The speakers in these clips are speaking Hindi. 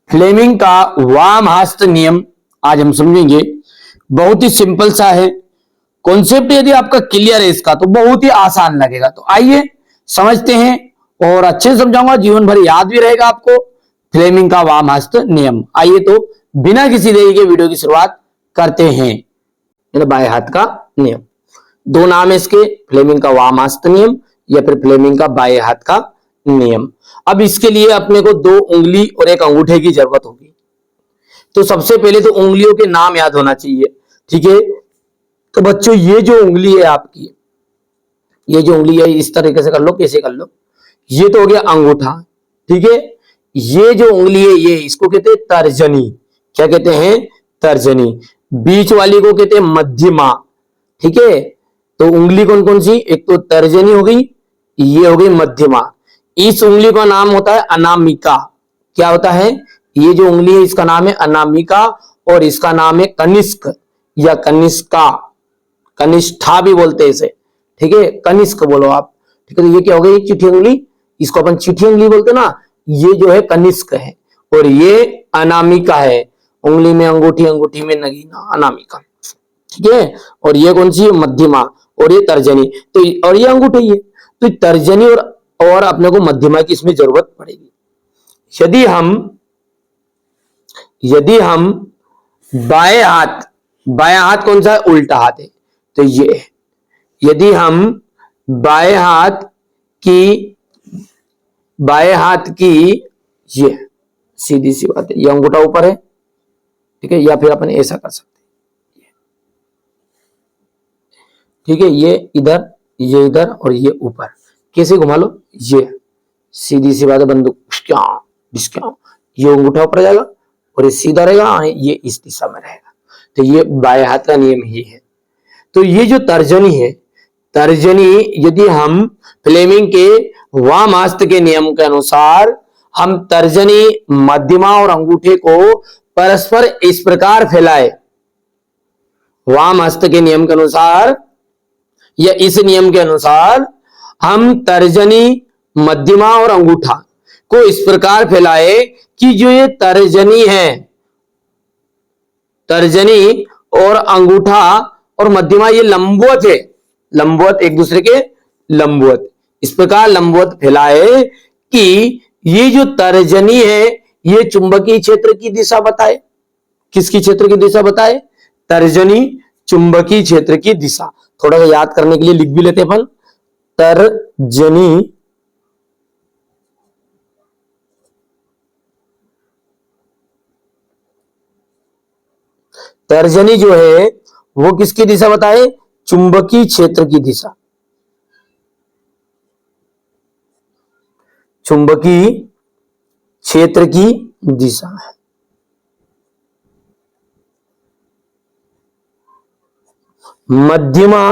फ्लेमिंग का वाम हस्त नियम आज हम समझेंगे। बहुत ही सिंपल सा है कॉन्सेप्ट। यदि आपका क्लियर है इसका तो बहुत ही आसान लगेगा। तो आइए समझते हैं और अच्छे से समझाऊंगा, जीवन भर याद भी रहेगा आपको। फ्लेमिंग का वाम हस्त नियम। आइए तो बिना किसी देरी के वीडियो की शुरुआत करते हैं। बाएं हाथ का नियम, दो नाम है इसके, फ्लेमिंग का वाम हस्त नियम या फिर फ्लेमिंग का बाएं हाथ का नियम। अब इसके लिए अपने को दो उंगली और एक अंगूठे की जरूरत होगी। तो सबसे पहले तो उंगलियों के नाम याद होना चाहिए, ठीक है। तो बच्चों ये जो उंगली है आपकी, ये जो उंगली है इस तरीके से कर लो, कैसे कर लो, ये तो हो गया अंगूठा, ठीक है। ये जो उंगली है ये इसको कहते हैं तर्जनी। क्या कहते हैं? तर्जनी। बीच वाली को कहते हैं मध्यमा, ठीक है। तो उंगली कौन कौन सी? एक तो तर्जनी हो गई, ये हो गई मध्यमा। इस उंगली का नाम होता है अनामिका। क्या होता है? ये जो उंगली है इसका नाम है अनामिका और इसका नाम है कनिष्क या कनिष्का, कनिष्ठा भी बोलते हैं इसे, ठीक है। कनिष्क बोलो आप, ठीक है। तो ये क्या हो गई? चिट्ठी उंगली, इसको अपन चिट्ठी उंगली बोलते ना, ये जो है कनिष्क है और ये अनामिका है। उंगली में अंगूठी, अंगूठी में नगीना, अनामिका, ठीक है। और ये कौन सी? मध्यमा। और ये तर्जनी। तो और ये अंगूठे ही है। तो तर्जनी और अपने को मध्यमा की इसमें जरूरत पड़ेगी। यदि हम बाएं हाथ कौन सा है? उल्टा हाथ है, तो ये है। यदि हम बाएं हाथ की ये सीधी सी बात है, ये अंगूठा ऊपर है, ठीक है। या फिर अपन ऐसा कर सकते हैं, ठीक है। ये इधर और ये ऊपर, कैसे घुमा लो, ये सीधी सी बात है। बंदूक ये अंगूठा ऊपर जाएगा और ये सीधा रहेगा, ये इस दिशा में रहेगा। तो ये बाएं हाथ का नियम ही है। तो ये जो तर्जनी है, तर्जनी यदि हम फ्लेमिंग के वाम हस्त के नियम के अनुसार हम तर्जनी, मध्यमा और अंगूठे को परस्पर इस प्रकार फैलाए, वाम हस्त के नियम के अनुसार या इस नियम के अनुसार हम तर्जनी, मध्यमा और अंगूठा को इस प्रकार फैलाए कि जो ये तर्जनी है, तर्जनी और अंगूठा और मध्यमा ये लंबवत है, लंबवत, एक दूसरे के लंबवत। इस प्रकार लंबवत फैलाए कि ये जो तर्जनी है ये चुंबकीय क्षेत्र की दिशा बताए। किसकी क्षेत्र की दिशा बताए? तर्जनी चुंबकीय क्षेत्र की दिशा। थोड़ा सा याद करने के लिए लिख भी लेते अपन, तर्जनी तर्जनी जो है वो किसकी दिशा बताए? चुंबकीय क्षेत्र की दिशा, चुंबकीय क्षेत्र की दिशा है। मध्यमा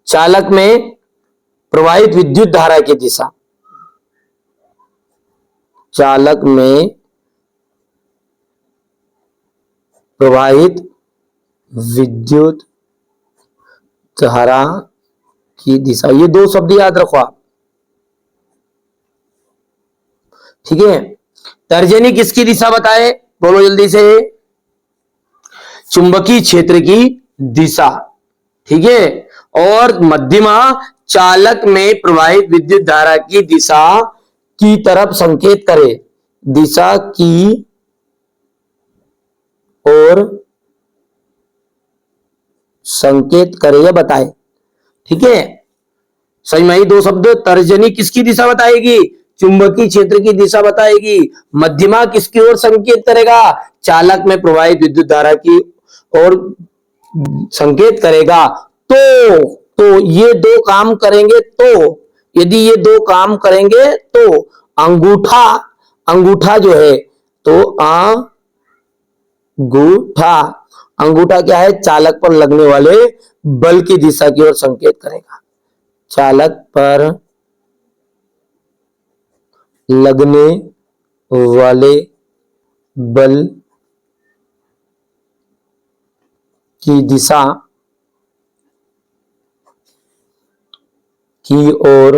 चालक में प्रवाहित विद्युत धारा की दिशा, चालक में प्रवाहित विद्युत धारा की दिशा। ये दो शब्द याद रखो आप, ठीक है। तर्जनी किसकी दिशा बताए? बोलो जल्दी से। चुंबकीय क्षेत्र की दिशा, ठीक है। और मध्यमा चालक में प्रवाहित विद्युत धारा की दिशा की तरफ संकेत करे, दिशा की और संकेत करे या बताए, ठीक है। सही में ही दो शब्द। तर्जनी किसकी दिशा बताएगी? चुंबकीय क्षेत्र की दिशा बताएगी। मध्यमा किसकी ओर संकेत करेगा? चालक में प्रवाहित विद्युत धारा की ओर संकेत करेगा। तो ये दो काम करेंगे, तो यदि ये दो काम करेंगे तो अंगूठा, अंगूठा जो है, तो अंगूठा, अंगूठा क्या है? चालक पर लगने वाले बल की दिशा की ओर संकेत करेगा। चालक पर लगने वाले बल की दिशा की ओर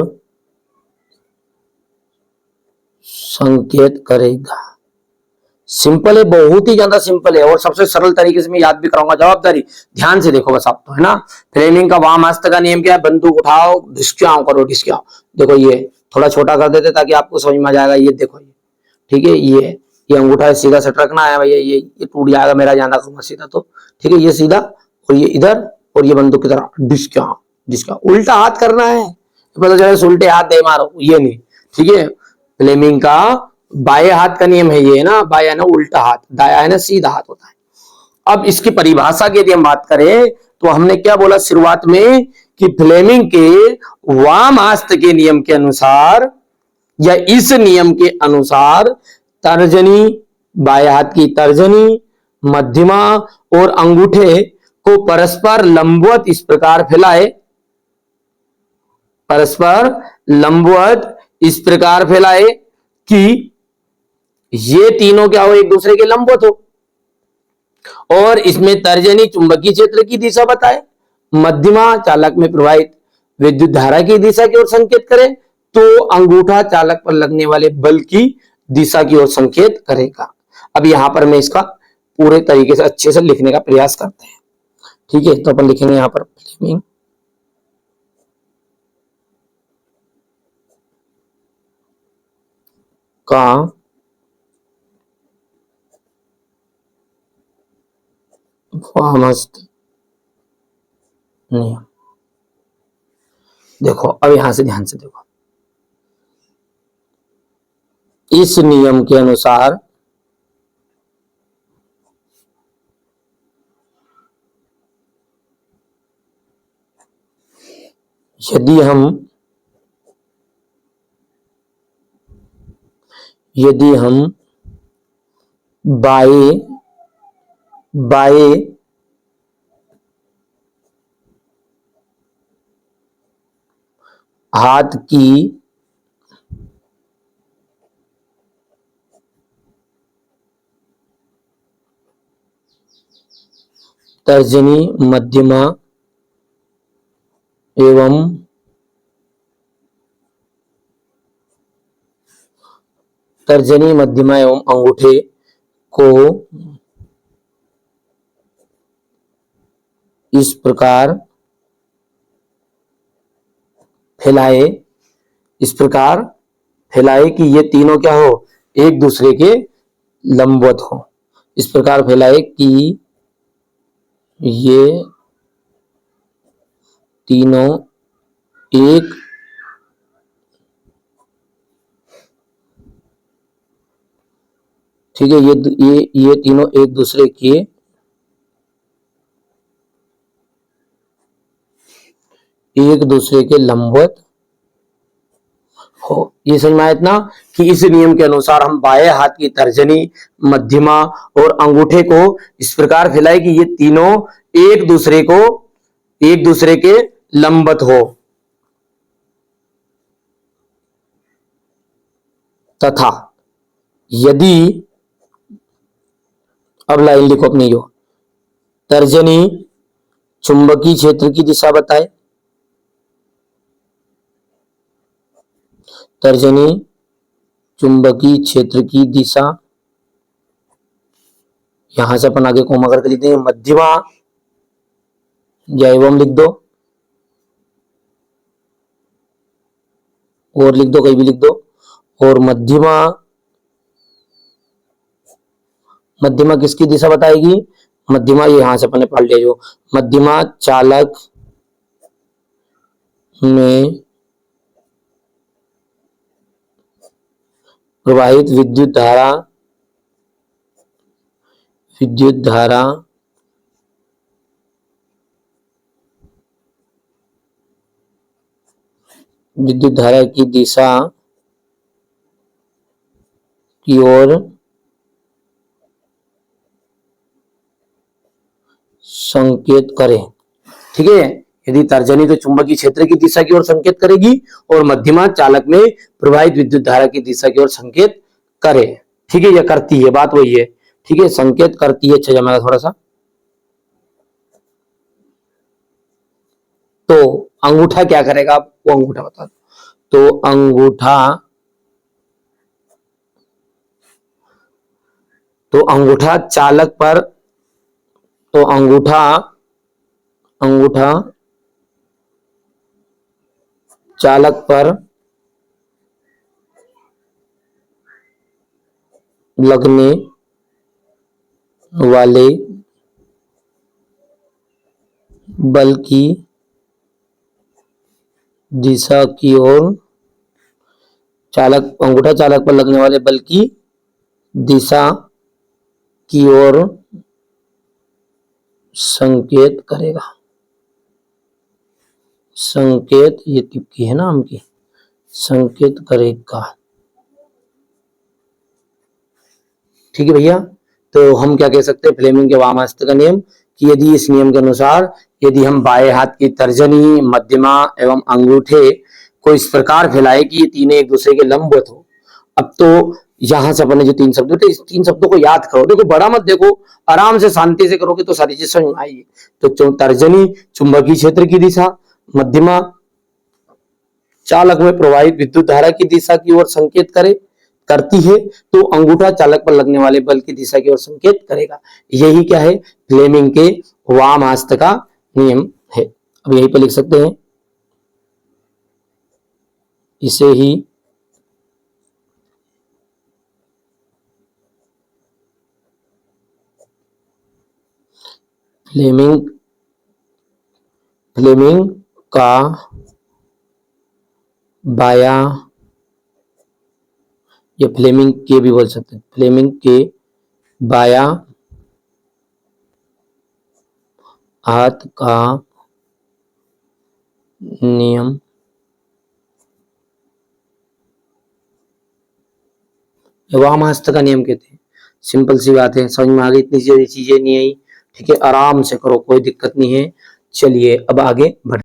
संकेत करेगा। सिंपल है, बहुत ही ज्यादा सिंपल है और सबसे सरल तरीके से मैं याद भी कराऊंगा। जवाबदारी ध्यान से देखो बस आप तो, है ना। फ्लेमिंग का वाम हस्त का नियम क्या है? बंदूक उठाओ, ढिसक्याओ करो, ढिसक्याओ। देखो ये थोड़ा छोटा कर देते ताकि आपको समझ में आ जाएगा। ये देखो ये, ठीक है, ये अंगूठा सीधा सेट रखना है भैया, ये टूट जाएगा मेरा ज्यादा करूंगा सीधा तो, ठीक है। ये सीधा और ये इधर और ये बंदूक की तरह ढिसक्याओ, ढिसक्याओ। उल्टा हाथ करना है, पता चले उल्टे हाथ दे मारो, ये नहीं, ठीक है। फ्लेमिंग का बाएं हाथ का नियम है ये, ना बाया ना उल्टा हाथ, दाया है ना सीधा हाथ होता है। अब इसकी परिभाषा की यदि हम बात करें तो हमने क्या बोला शुरुआत में कि फ्लेमिंग के वाम हस्त के नियम के अनुसार या इस नियम के अनुसार तर्जनी, बाएं हाथ की तर्जनी, मध्यमा और अंगूठे को परस्पर लंबवत इस प्रकार फैलाए, परस्पर लंबवत इस प्रकार फैलाए कि ये तीनों क्या हो? एक दूसरे के लंबवत हो। और इसमें तर्जनी चुंबकीय क्षेत्र की दिशा बताए, मध्यमा चालक में प्रवाहित विद्युत धारा की दिशा की ओर संकेत करे, तो अंगूठा चालक पर लगने वाले बल की दिशा की ओर संकेत करेगा। अब यहां पर मैं इसका पूरे तरीके से अच्छे से लिखने का प्रयास करते हैं, ठीक है। तो अपन लिखेंगे यहां पर फ्लेमिंग का वामहस्त नियम। देखो अब यहां से ध्यान से देखो, इस नियम के अनुसार यदि हम बाएं बाएं हाथ की तर्जनी, मध्यमा एवं तर्जनी, मध्यमा एवं अंगूठे को इस प्रकार फैलाए, इस प्रकार फैलाए कि ये तीनों क्या हो? एक दूसरे के लंबवत हो। इस प्रकार फैलाए कि ये तीनों एक ठीक है, ये तीनों एक दूसरे के लंबवत हो। ये समझ में आया इतना कि इस नियम के अनुसार हम बाएं हाथ की तर्जनी, मध्यमा और अंगूठे को इस प्रकार फैलाए कि ये तीनों एक दूसरे के लंबवत हो, तथा यदि, अब लाइन लिखो अपनी, यो तर्जनी चुंबकीय क्षेत्र की दिशा बताए, तर्जनी चुंबकीय क्षेत्र की दिशा, यहां से अपन आगे कोमा करके लिख देंगे, मध्यमा या एवं लिख दो और लिख दो, कहीं भी लिख दो। और मध्यमा किसकी दिशा बताएगी? मध्यमा ये यहां से अपन ने पढ़ लिया, जो मध्यमा चालक में प्रवाहित विद्युत धारा की दिशा की ओर संकेत करे, ठीक है। यदि तर्जनी तो चुंबकीय क्षेत्र की दिशा की ओर संकेत करेगी और मध्यमा चालक में प्रवाहित विद्युत धारा की दिशा की ओर संकेत करे, ठीक है। यह करती है, बात वही है, ठीक है, संकेत करती है। अच्छा जमाएगा थोड़ा सा। तो अंगूठा क्या करेगा? वो अंगूठा बता दो। तो अंगूठा तो अंगूठा चालक पर, तो अंगूठा चालक पर लगने वाले बल की दिशा की ओर, अंगूठा चालक पर लगने वाले बल की दिशा की ओर संकेत करेगा। संकेत, ये टिप्पणी है ना आम की, संकेत करेगा। ठीक है भैया। तो हम क्या कह सकते हैं फ्लेमिंग के वाम हस्त का नियम, कि यदि इस नियम के अनुसार यदि हम बाएं हाथ की तर्जनी, मध्यमा एवं अंगूठे को इस प्रकार फैलाए कि ये तीनों एक दूसरे के लंबवत हो। अब तो यहां से अपने जो 3 शब्द थे, इस 3 शब्दों को याद करो। देखो बड़ा मत देखो, आराम से शांति से करोगे तो सारी चीज समझ में आएगी। तो तर्जनी चुंबकीय क्षेत्र की दिशा, मध्यमा चालक में प्रवाहित विद्युत धारा की दिशा की ओर संकेत करती है, तो अंगूठा चालक पर लगने वाले बल की दिशा की ओर संकेत करेगा। यही क्या है, फ्लेमिंग के वाम हस्त का नियम है। अब यहीं पर लिख सकते हैं, इसे ही फ्लेमिंग का बाया, या फ्लेमिंग के भी बोल सकते हैं, फ्लेमिंग के बाया हाथ का नियम वाम हस्त का नियम कहते हैं। सिंपल सी बात है, समझ में आ गई, इतनी सारी चीजें नहीं आई। ठीक है, आराम से करो, कोई दिक्कत नहीं है। चलिए अब आगे बढ़